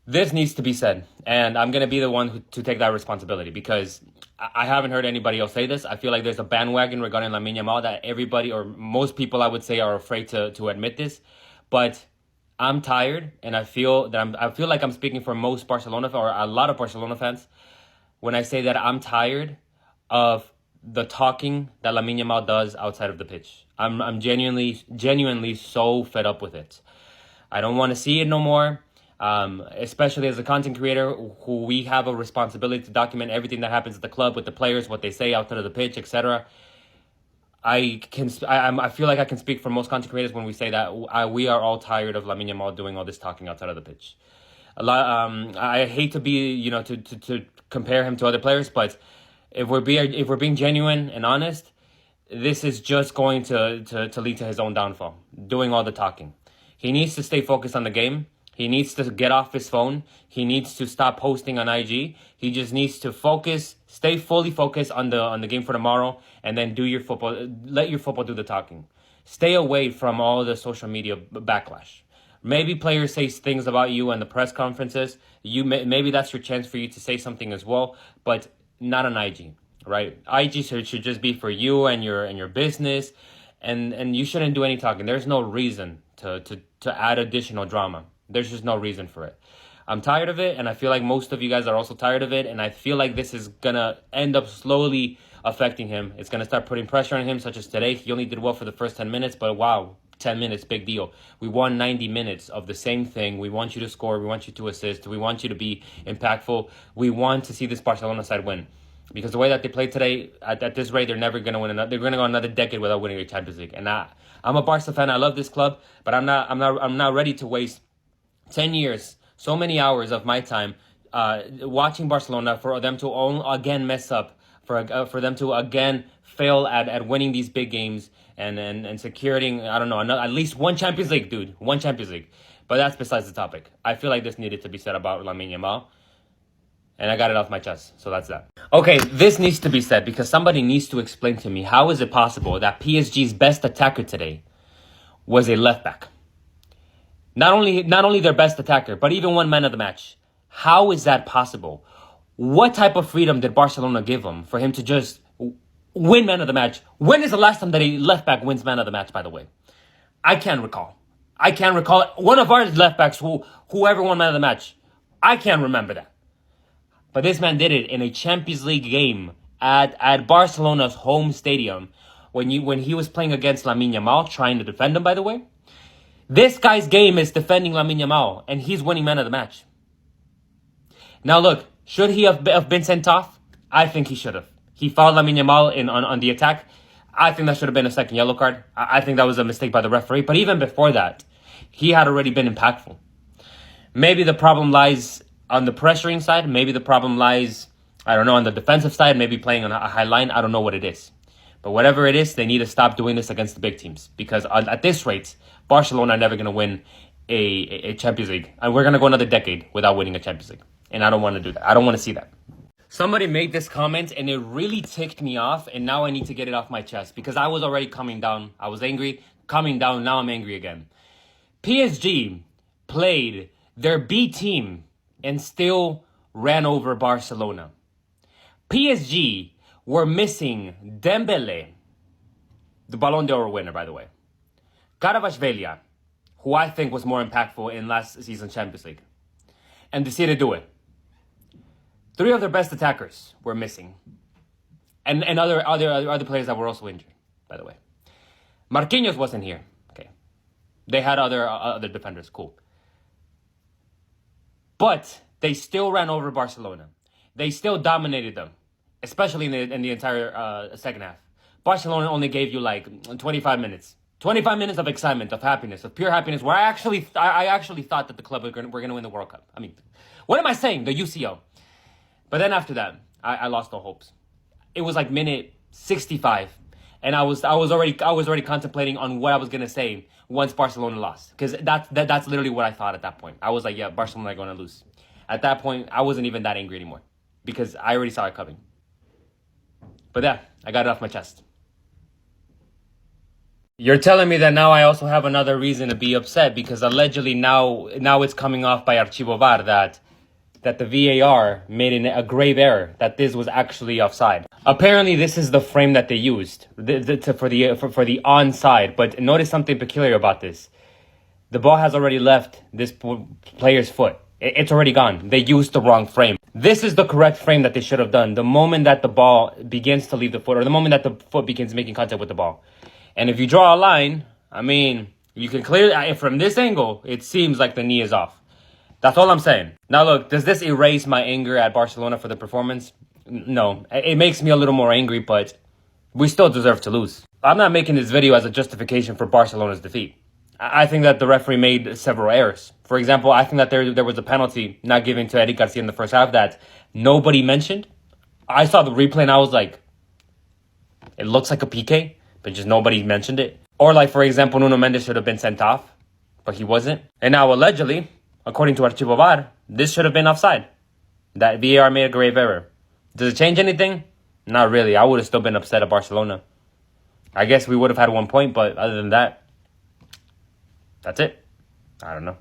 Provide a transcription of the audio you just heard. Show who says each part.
Speaker 1: This needs to be said, and I'm gonna be the one to take that responsibility because I haven't heard anybody else say this. I feel like there's a bandwagon regarding Lamine Yamal that everybody or most people I would say are afraid to admit this, but I'm tired, and I feel like I'm speaking for most Barcelona or a lot of Barcelona fans when I say that I'm tired of the talking that Lamine Yamal does outside of the pitch. I'm genuinely so fed up with it. I don't want to see it no more. Especially as a content creator who we have a responsibility to document everything that happens at the club with the players, what they say outside of the pitch, etc. I feel like I can speak for most content creators when we say that we are all tired of Lamine Yamal doing all this talking outside of the pitch. I hate to be, to compare him to other players, but if we're being genuine and honest, this is just going to lead to his own downfall, doing all the talking. He needs to stay focused on the game. He needs to get off his phone. He needs to stop posting on IG. He just needs to focus, stay fully focused on the game for tomorrow, and then do your football. Let your football do the talking. Stay away from all the social media backlash. Maybe players say things about you in the press conferences. Maybe that's your chance for you to say something as well, but not on IG, right? IG should just be for you and your business, and you shouldn't do any talking. There's no reason to add additional drama. There's just no reason for it. I'm tired of it, and I feel like most of you guys are also tired of it, and I feel like this is going to end up slowly affecting him. It's going to start putting pressure on him, such as today. He only did well for the first 10 minutes, but wow, 10 minutes, big deal. We won 90 minutes of the same thing. We want you to score. We want you to assist. We want you to be impactful. We want to see this Barcelona side win. Because the way that they played today, at this rate, they're never going to win another. They're going to go another decade without winning a Champions League. And I'm a Barca fan. I love this club, but I'm not ready to waste 10 years, so many hours of my time watching Barcelona for them to again mess up, for them to again fail at winning these big games and securing, I don't know, at least one Champions League, dude. One Champions League. But that's besides the topic. I feel like this needed to be said about Lamine Yamal. And I got it off my chest. So that's that. Okay, this needs to be said because somebody needs to explain to me how is it possible that PSG's best attacker today was a left back? Not only their best attacker, but even one man of the match. How is that possible? What type of freedom did Barcelona give him for him to just win man of the match? When is the last time that a left back wins man of the match, by the way? I can't recall. One of our left backs whoever won man of the match. I can't remember that. But this man did it in a Champions League game at Barcelona's home stadium when he was playing against Lamine Yamal, trying to defend him, by the way. This guy's game is defending Lamine Yamal, and he's winning man of the match. Now look, should he have been sent off? I think he should have. He fouled Lamine Yamal on the attack. I think that should have been a second yellow card. I think that was a mistake by the referee. But even before that, he had already been impactful. Maybe the problem lies on the pressuring side. Maybe the problem lies, I don't know, on the defensive side. Maybe playing on a high line. I don't know what it is. But whatever it is, they need to stop doing this against the big teams. Because at this rate, Barcelona are never going to win a Champions League. And we're going to go another decade without winning a Champions League. And I don't want to do that. I don't want to see that. Somebody made this comment and it really ticked me off. And now I need to get it off my chest. Because I was already coming down. I was angry. Coming down. Now I'm angry again. PSG played their B team and still ran over Barcelona. PSG were missing Dembele, the Ballon d'Or winner, by the way. Kvaratskhelia, who I think was more impactful in last season's Champions League. And decided to do it. 3 of their best attackers were missing. And other players that were also injured, by the way. Marquinhos wasn't here. Okay. They had other defenders. Cool. But they still ran over Barcelona. They still dominated them. Especially in the entire second half. Barcelona only gave you like 25 minutes. 25 minutes of excitement, of happiness, of pure happiness, where I actually thought that the club were going to win the World Cup. I mean, what am I saying? The UCL. But then after that, I lost all hopes. It was like minute 65, and I was already contemplating on what I was going to say once Barcelona lost, because that's literally what I thought at that point. I was like, yeah, Barcelona are going to lose. At that point, I wasn't even that angry anymore because I already saw it coming. But yeah, I got it off my chest. You're telling me that now I also have another reason to be upset because allegedly now it's coming off by Archivo VAR that the VAR made a grave error, that this was actually offside. Apparently, this is the frame that they used for the onside. But notice something peculiar about this. The ball has already left this player's foot. It's already gone. They used the wrong frame. This is the correct frame that they should have done. The moment that the ball begins to leave the foot, or the moment that the foot begins making contact with the ball. And if you draw a line, I mean, you can clearly, from this angle, it seems like the knee is off. That's all I'm saying. Now look, does this erase my anger at Barcelona for the performance? No. It makes me a little more angry, but we still deserve to lose. I'm not making this video as a justification for Barcelona's defeat. I think that the referee made several errors. For example, I think that there was a penalty not given to Eric Garcia in the first half that nobody mentioned. I saw the replay and I was like, it looks like a PK, but just nobody mentioned it. Or like, for example, Nuno Mendes should have been sent off, but he wasn't. And now allegedly, according to Archivo VAR, this should have been offside. That VAR made a grave error. Does it change anything? Not really. I would have still been upset at Barcelona. I guess we would have had 1 point, but other than that, that's it. I don't know.